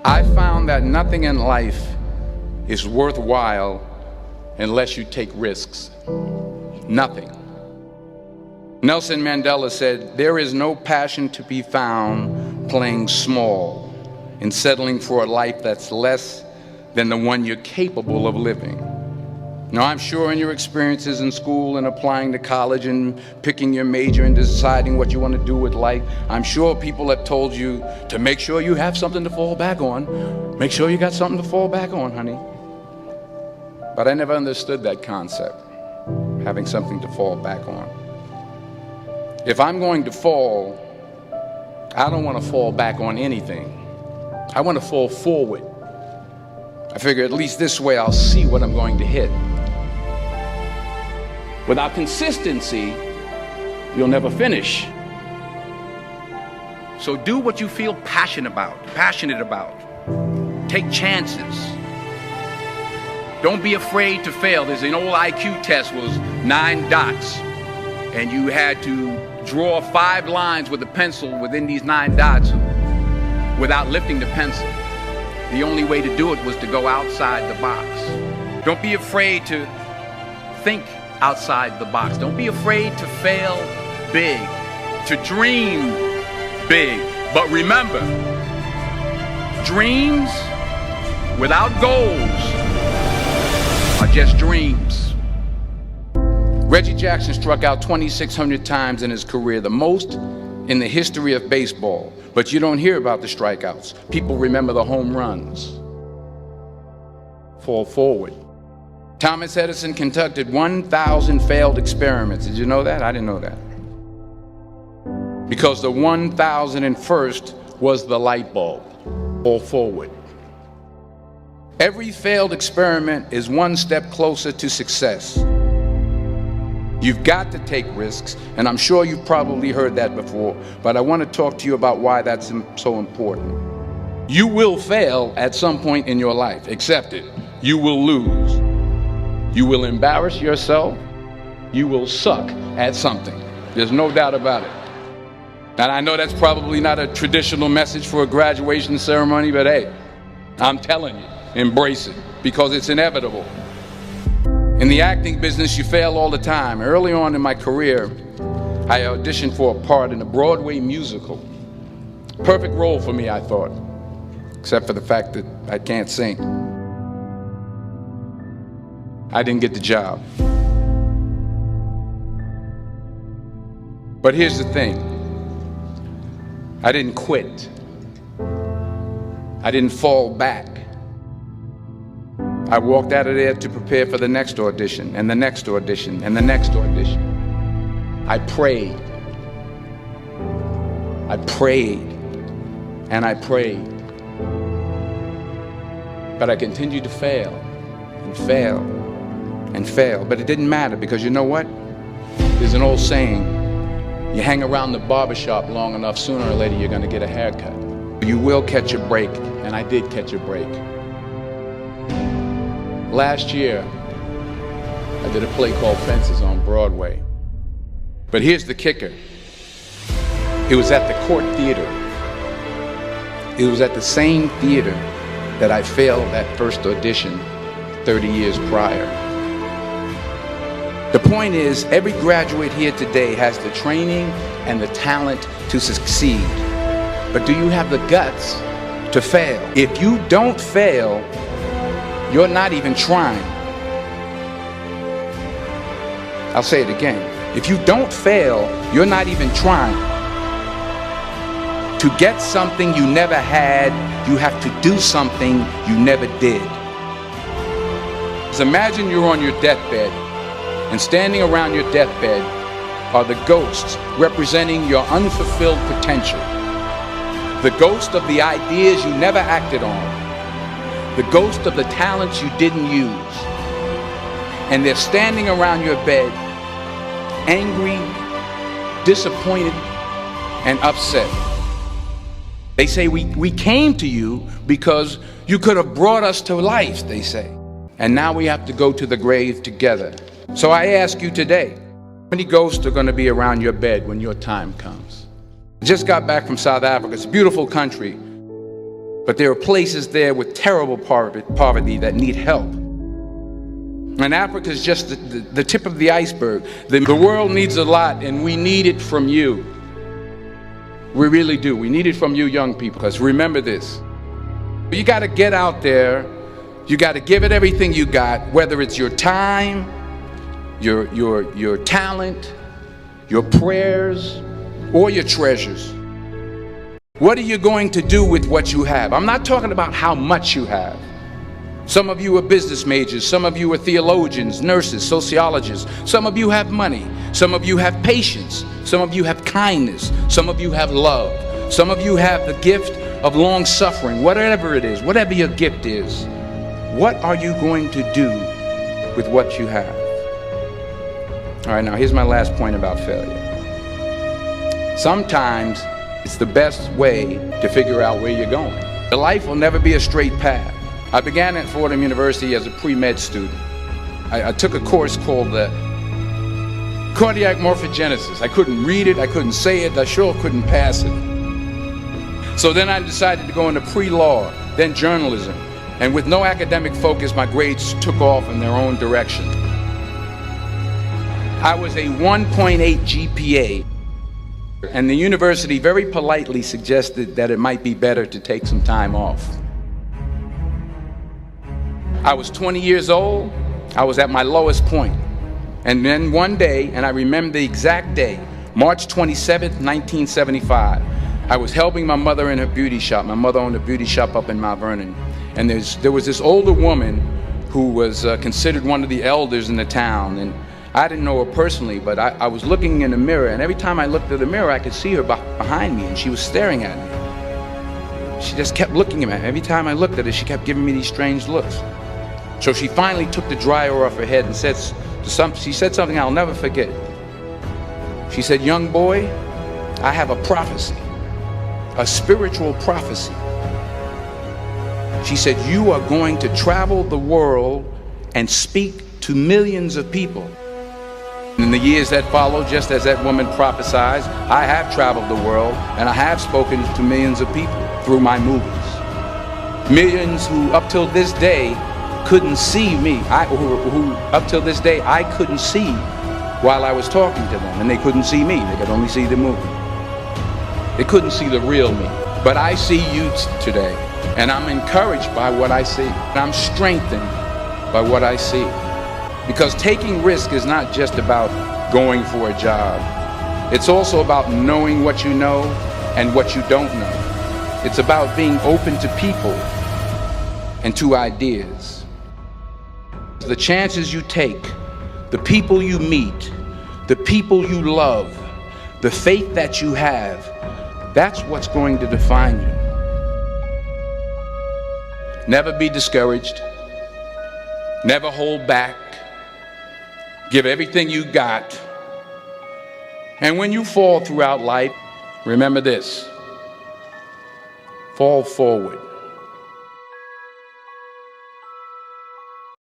I found that nothing in life is worthwhile unless you take risks. Nothing. Nelson Mandela said, "There is no passion to be found playing small and settling for a life that's less than the one you're capable of living." Now, I'm sure in your experiences in school and applying to college and picking your major and deciding what you want to do with life, I'm sure people have told you to make sure you have something to fall back on. Make sure you got something to fall back on, honey. But I never understood that concept, having something to fall back on. If I'm going to fall, I don't want to fall back on anything. I want to fall forward. I figure at least this way I'll see what I'm going to hit. Without consistency, you'll never finish. So do what you feel passionate about. Take chances. Don't be afraid to fail. There's an old IQ test, was 9 dots, and you had to draw 5 lines with a pencil within these 9 dots without lifting the pencil. The only way to do it was to go outside the box. Don't be afraid to think outside the box. Don't be afraid to fail big, to dream big. But remember, dreams without goals are just dreams. Reggie Jackson struck out 2,600 times in his career, the most in the history of baseball. But you don't hear about the strikeouts. People remember the home runs. Fall forward. Thomas Edison conducted 1,000 failed experiments. Did you know that? I didn't know that. Because the 1,001st was the light bulb. Fall forward. Every failed experiment is one step closer to success. You've got to take risks, and I'm sure you've probably heard that before, but I want to talk to you about why that's so important. You will fail at some point in your life. Accept it. You will lose. You will embarrass yourself. You will suck at something. There's no doubt about it. And I know that's probably not a traditional message for a graduation ceremony, but hey, I'm telling you, embrace it, because it's inevitable. In the acting business, you fail all the time. Early on in my career, I auditioned for a part in a Broadway musical. Perfect role for me, I thought, except for the fact that I can't sing. I didn't get the job. But here's the thing. I didn't quit. I didn't fall back. I walked out of there to prepare for the next audition, and the next audition, and the next audition. I prayed. I prayed, and I prayed. But I continued to fail, and fail, and fail. But it didn't matter, because you know what? There's an old saying, you hang around the barbershop long enough, sooner or later you're gonna get a haircut. You will catch a break, and I did catch a break. Last year, I did a play called Fences on Broadway. But here's the kicker. It was at the Court Theater. It was at the same theater that I failed that first audition 30 years prior. The point is, every graduate here today has the training and the talent to succeed. But do you have the guts to fail? If you don't fail, you're not even trying. I'll say it again. If you don't fail, you're not even trying. To get something you never had, you have to do something you never did. Just imagine you're on your deathbed, and standing around your deathbed are the ghosts representing your unfulfilled potential. The ghost of the ideas you never acted on. The ghost of the talents you didn't use. And they're standing around your bed, angry, disappointed, and upset. They say, we came to you because you could have brought us to life, they say. And now we have to go to the grave together. So I ask you today, how many ghosts are going to be around your bed when your time comes? I just got back from South Africa. It's a beautiful country. But there are places there with terrible poverty that need help. And Africa is just the tip of the iceberg. The world needs a lot, and we need it from you. We really do. We need it from you young people, because remember this. You got to get out there. You got to give it everything you got, whether it's your time, your talent, your prayers, or your treasures. What are you going to do with what you have? I'm not talking about how much you have. Some of you are business majors, some of you are theologians, nurses, sociologists. Some of you have money, some of you have patience, some of you have kindness, some of you have love, some of you have the gift of long suffering. Whatever it is, whatever your gift is, what are you going to do with what you have? All right, now here's my last point about failure. Sometimes it's the best way to figure out where you're going. Your life will never be a straight path. I began at Fordham University as a pre-med student. I took a course called the cardiac morphogenesis. I couldn't read it, I couldn't say it, I sure couldn't pass it. So then I decided to go into pre-law, then journalism. And with no academic focus, my grades took off in their own direction. I was a 1.8 GPA, and the university very politely suggested that it might be better to take some time off. I was 20 years old, I was at my lowest point. And then one day, and I remember the exact day, March 27th, 1975, I was helping my mother in her beauty shop. My mother owned a beauty shop up in Mount Vernon. And there was this older woman who was considered one of the elders in the town. And I didn't know her personally, but I was looking in the mirror, and every time I looked at the mirror, I could see her behind me, and she was staring at me. She just kept looking at me. Every time I looked at her, she kept giving me these strange looks. So she finally took the dryer off her head and she said something I'll never forget. She said, "Young boy, I have a prophecy, a spiritual prophecy." She said, "You are going to travel the world and speak to millions of people." In the years that followed, just as that woman prophesied, I have traveled the world and I have spoken to millions of people through my movies. Millions who up till this day couldn't see me, who up till this day I couldn't see while I was talking to them, and they couldn't see me, they could only see the movie. They couldn't see the real me. But I see you today, and I'm encouraged by what I see, and I'm strengthened by what I see. Because taking risk is not just about going for a job. It's also about knowing what you know and what you don't know. It's about being open to people and to ideas. The chances you take, the people you meet, the people you love, the faith that you have, that's what's going to define you. Never be discouraged. Never hold back. Give everything you got. And when you fall throughout life, remember this: fall forward.